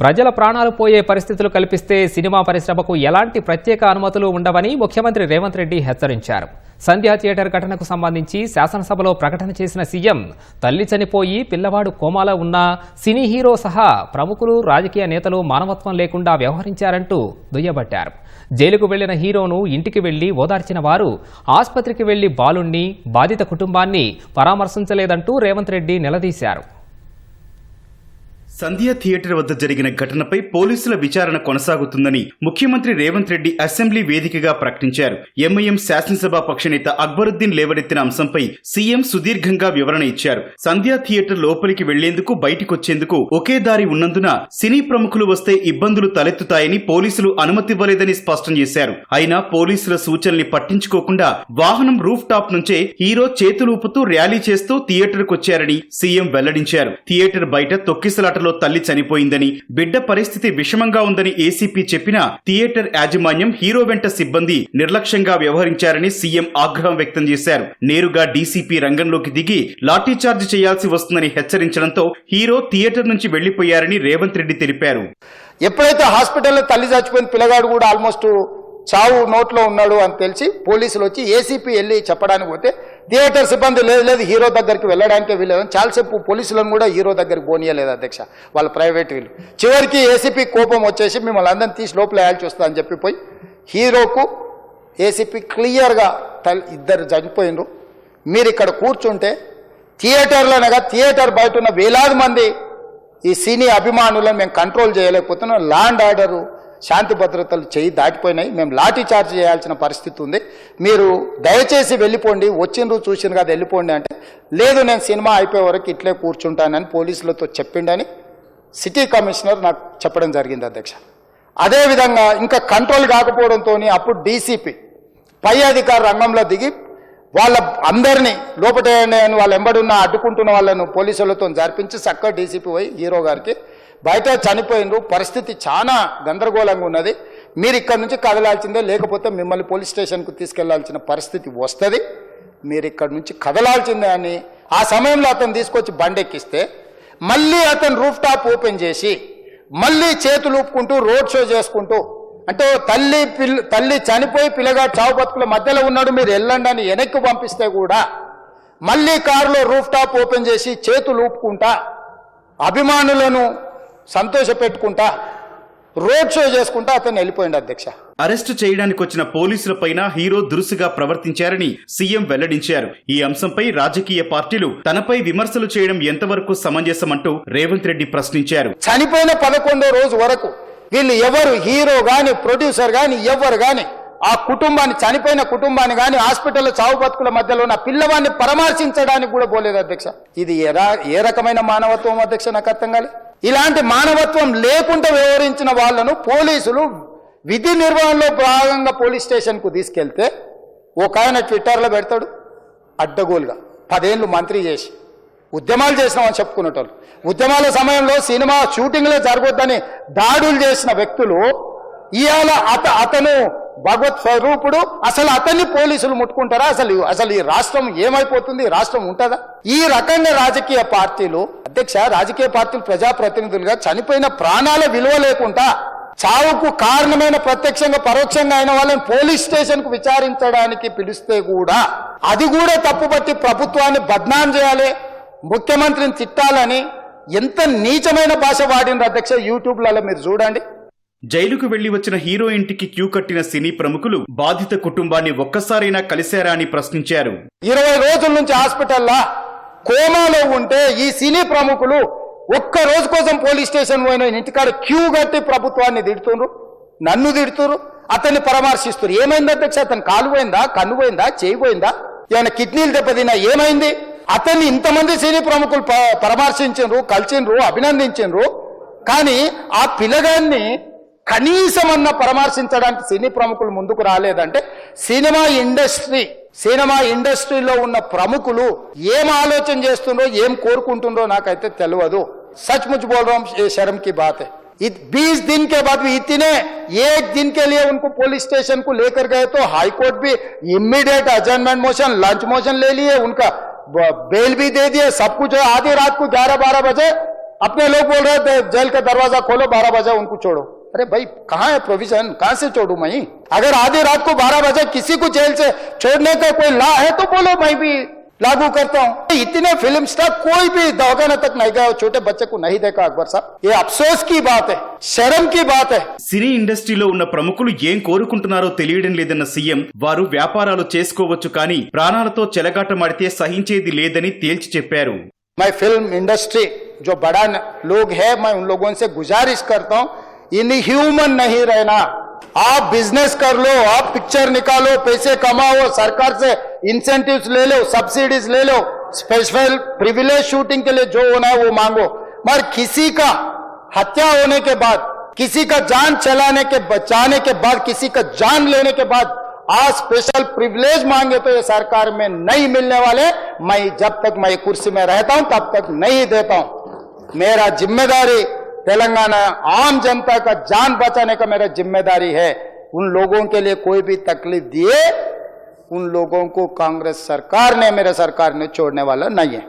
ప్రజల ప్రాణాలు పోయే పరిస్థితులు కల్పిస్తే సినిమా పరిశ్రమకు ఎలాంటి ప్రత్యేక అనుమతులు ఉండవని ముఖ్యమంత్రి రేవంత్ రెడ్డి హెచ్చరించారు. సంధ్యా థియేటర్ ఘటనకు సంబంధించి శాసనసభలో ప్రకటన చేసిన సీఎం తల్లి చనిపోయి పిల్లవాడు కోమాలో ఉన్న సినీ హీరో సహా ప్రముఖులు, రాజకీయ నేతలు మానవత్వం లేకుండా వ్యవహరించారంటూ దుయ్యబట్టారు. జైలుకు వెళ్లిన హీరోను ఇంటికి వెళ్లి ఓదార్చిన వారు ఆసుపత్రికి వెళ్లి బాలుణ్ణి, బాధిత కుటుంబాన్ని పరామర్శించలేదంటూ రేవంత్ రెడ్డి నిలదీశారు. సంధ్యా థియేటర్ వద్ద జరిగిన ఘటనపై పోలీసుల విచారణ కొనసాగుతుందని ముఖ్యమంత్రి రేవంత్ రెడ్డి అసెంబ్లీ వేదికగా ప్రకటించారు. ఎంఐఎం శాసనసభ పక్షనేత అక్బరుద్దీన్ లేవనెత్తిన అంశంపై సీఎం సుదీర్ఘంగా వివరణ ఇచ్చారు. సంధ్యా థియేటర్ లోపలికి వెళ్లేందుకు బయటికొచ్చేందుకు ఒకే దారి ఉన్నందున సినీ ప్రముఖులు వస్తే ఇబ్బందులు తలెత్తుతాయని పోలీసులు అనుమతివ్వలేదని స్పష్టం చేశారు. అయినా పోలీసుల సూచనల్ని పట్టించుకోకుండా వాహనం రూఫ్ టాప్ నుంచే హీరో చేతులూపుతూ ర్యాలీ చేస్తూ థియేటర్కు వచ్చారని సీఎం వెల్లడించారు. థియేటర్ బయట తొక్కిసలాటలో తల్లి చనిపోయిందని, బిడ్డ పరిస్థితి విషమంగా ఉందని ఏసీపీ చెప్పినా థియేటర్ యాజమాన్యం, హీరో వెంట సిబ్బంది నిర్లక్ష్యంగా వ్యవహరించారని సీఎం ఆగ్రహం వ్యక్తం చేశారు. నేరుగా డీసీపీ రంగంలోకి దిగి లాఠీచార్జ్ చేయాల్సి వస్తుందని హెచ్చరించడంతో హీరో థియేటర్ నుంచి వెళ్లిపోయారని రేవంత్ రెడ్డి తెలిపారు. ఎప్పుడైతే హాస్పిటల్లో తల్లి చచ్చిపోయిన పిల్లగాడు కూడా ఆల్మోస్ట్ చావు నోట్లో ఉన్నాడు అని తెలిసి పోలీసులు వచ్చి ఏసీపీ వెళ్ళి చెప్పడానికి పోతే థియేటర్ సిబ్బంది లేదు హీరో దగ్గరికి వెళ్ళడానికే వీళ్ళని చాలాసేపు పోలీసులను కూడా హీరో దగ్గరికి పోనీయలేదు అధ్యక్ష, వాళ్ళ ప్రైవేట్ వీళ్ళు. చివరికి ఏసీపీ కోపం వచ్చేసి మిమ్మల్ని అందరిని తీసి లోపల వేయాల్సి వస్తా అని చెప్పిపోయి హీరోకు ఏసీపీ క్లియర్గా ఇద్దరు చనిపోయినరు, మీరు ఇక్కడ కూర్చుంటే థియేటర్లోనగా థియేటర్ బయట ఉన్న వేలాది మంది ఈ సినీ అభిమానులను మేము కంట్రోల్ చేయలేకపోతున్నాం, ల్యాండ్ ఆర్డరు శాంతి భద్రతలు చేయి దాటిపోయినాయి, మేము లాఠీ చార్జ్ చేయాల్సిన పరిస్థితి ఉంది, మీరు దయచేసి వెళ్ళిపోండి, వచ్చిండ్రు చూసిన కదా వెళ్ళిపోండి అంటే, లేదు నేను సినిమా అయిపోయే వరకు ఇట్లే కూర్చుంటానని పోలీసులతో చెప్పిండని సిటీ కమిషనర్ నాకు చెప్పడం జరిగింది అధ్యక్ష. అదేవిధంగా ఇంకా కంట్రోల్ కాకపోవడంతో అప్పుడు డీసీపీ పై అధికారి రంగంలో దిగి వాళ్ళ అందరినీ లోపల వాళ్ళ ఎంబడున్న అడ్డుకుంటున్న వాళ్ళను పోలీసులతో జరిపించి చక్కగా డీసీపీ పోయి హీరో గారికి బయట చనిపోయినరు, పరిస్థితి చాలా గందరగోళంగా ఉన్నది, మీరు ఇక్కడ నుంచి కదలాల్సిందే, లేకపోతే మిమ్మల్ని పోలీస్ స్టేషన్కు తీసుకెళ్లాల్సిన పరిస్థితి వస్తుంది, మీరు ఇక్కడ నుంచి కదలాల్సిందే అని ఆ సమయంలో అతను తీసుకొచ్చి బండెక్కిస్తే మళ్ళీ అతను రూఫ్ టాప్ ఓపెన్ చేసి మళ్ళీ చేతులు ఊపుకుంటూ రోడ్ షో చేసుకుంటూ, అంటే తల్లి చనిపోయి పిల్లగాడు చావు బతుకుల మధ్యలో ఉన్నాడు, మీరు వెళ్ళండి అని వెనక్కి పంపిస్తే కూడా మళ్ళీ కారులో రూఫ్ టాప్ ఓపెన్ చేసి చేతులు ఊపుకుంటా అభిమానులను సంతోష పెట్టుకుంటా రోడ్ షో చేసుకుంటా అతను వెళ్ళిపోయింది అధ్యక్ష. అరెస్టు చేయడానికి వచ్చిన పోలీసులపైన హీరో దురుసుగా ప్రవర్తించారని సీఎం వెల్లడించారు. ఈ అంశంపై రాజకీయ పార్టీలు తనపై విమర్శలు చేయడం ఎంతవరకు సమంజసమంటూ రేవంత్ రెడ్డి ప్రశ్నించారు. చనిపోయిన 11వ రోజు వరకు వీళ్ళు ఎవరు, హీరో గాని ప్రొడ్యూసర్ గాని ఎవరు గాని ఆ కుటుంబాన్ని, చనిపోయిన కుటుంబాన్ని గాని హాస్పిటల్లో చావు బతుకుల మధ్యలో ఉన్న పిల్లవాడిని పరామర్శించడానికి కూడా పోలేదు అధ్యక్ష. ఇది ఏ రకమైన మానవత్వం అధ్యక్ష, నాకు అర్థం కాలేదు. ఇలాంటి మానవత్వం లేకుండా వ్యవహరించిన వాళ్లను పోలీసులు విధి నిర్వహణలో భాగంగా పోలీస్ స్టేషన్కు తీసుకెళ్తే ఒక ఆయన ట్విట్టర్లో పెడతాడు అడ్డగోలుగా 10 ఏళ్ళు మంత్రి చేసి ఉద్యమాలు చేసినామని చెప్పుకునేటోళ్ళు, ఉద్యమాల సమయంలో సినిమా షూటింగ్లే జరగొద్దని దాడులు చేసిన వ్యక్తులు ఇవాళ అతను భగవత్ స్వరూపుడు, అసలు అతన్ని పోలీసులు ముట్టుకుంటారా? అసలు ఈ రాష్ట్రం ఏమైపోతుంది? ఈ రాష్ట్రం ఉంటుందా? ఈ రకంగా రాజకీయ పార్టీలు అధ్యక్ష, రాజకీయ పార్టీలు ప్రజాప్రతినిధులుగా చనిపోయిన ప్రాణాల విలువ లేకుండా చావుకు కారణమైన ప్రత్యక్షంగా పరోక్షంగా అయిన వాళ్ళని పోలీస్ స్టేషన్ కు విచారించడానికి పిలిస్తే కూడా అది కూడా తప్పుపట్టి ప్రభుత్వాన్ని బద్నాం చేయాలి, ముఖ్యమంత్రిని తిట్టాలని ఎంత నీచమైన భాష వాడిన అధ్యక్ష. యూట్యూబ్లలో మీరు చూడండి. జైలుకు వెళ్లి వచ్చిన హీరో ఇంటికి క్యూ కట్టిన సినీ ప్రముఖులు బాధిత కుటుంబాన్ని ఒక్కసారైనా కలిశారా అని ప్రశ్నించారు. 20 రోజుల నుంచి హాస్పిటల్లో కోమాలో ఉంటే ఈ సినీ ప్రముఖులు ఒక్క రోజు కోసం పోలీస్ స్టేషన్ పోయిన ఇంటికాడ క్యూ కట్టి ప్రభుత్వాన్ని తిడుతున్నారు, నన్ను తిడుతున్నారు, అతన్ని పరామర్శిస్తున్నారు. ఏమైంది అధ్యక్ష? అతను కాలు పోయిందా, కన్ను పోయిందా, చేయి పోయిందా, ఏమైనా కిడ్నీలు దెబ్బతిన్నా, ఏమైంది? అతన్ని ఇంతమంది సినీ ప్రముఖులు పరామర్శించారు, కలిసిండ్రు, అభినందించారు, కానీ ఆ పిల్లగాన్ని కనీసమన్నా పరామర్శించడానికి సినీ ప్రముఖులు ముందుకు రాలేదంటే సినిమా ఇండస్ట్రీలో ఉన్న ప్రముఖులు ఏం ఆలోచన చేస్తుండ్రో, ఏం కోరుకుంటుండ్రో నాకైతే తెలియదు. सचमुच बोल रहा हूं, ये शर्म की बात है. 20 दिन के बाद भी इतने 1 दिन के लिए उनको पुलिस स्टेशन को लेकर गए तो हाईकोर्ट भी इमीडिएट अजर्नमेंट मोशन, लंच मोशन ले लिए, उनका बेल भी दे दिए, सब कुछ. आधी रात को 11-12 बजे अपने लोग बोल रहे थे जेल का दरवाजा खोलो 12 बजे उनको छोड़ो। अरे भाई कहाँ है प्रोविजन, कहाँ से छोड़ू मैं? अगर आधी रात को 12 बजे किसी को जेल से छोड़ने का कोई लॉ है तो बोलो, मैं भी लागू करता हूं। इतने फिल्म स्टार कोई भी दवाखाना तक नहीं गया, छोटे बच्चे को नहीं देखा अकबर साहब। ये अफसोस की बात है, शर्म की बात है। సినీ ఇండస్ట్రీలో ఉన్న ప్రముఖులు ఏం కోరుకుంటున్నారో తెలియడం లేదన్న సీఎం, వారు వ్యాపారాలు చేసుకోవచ్చు కానీ ప్రాణాలతో చెలగాటమాడితే సహించేది లేదని తేల్చి చెప్పారు. मैं फिल्म इंडस्ट्री जो बड़ा लोग है, मैं उन लोगों से गुजारिश करता हूं, इनह्यूमन नहीं रहना। आप बिजनेस कर लो, आप पिक्चर निकालो, पैसे कमाओ, सरकार से इंसेंटिव्स ले लो, सब्सिडीज ले लो, स्पेशल प्रिविलेज शूटिंग के लिए जो होना है वो मांगो, मगर किसी का हत्या होने के बाद, किसी का जान चलाने के बचाने के बाद, किसी का जान लेने के बाद आज स्पेशल प्रिविलेज मांगे तो ये सरकार में नहीं मिलने वाले। मैं जब तक मैं कुर्सी में रहता हूं तब तक नहीं देता हूं। मेरा जिम्मेदारी तेलंगाना आम जनता का जान बचाने का मेरा जिम्मेदारी है। उन लोगों के लिए कोई भी तकलीफ दिए, उन लोगों को कांग्रेस सरकार ने, मेरे सरकार ने छोड़ने वाला नहीं है।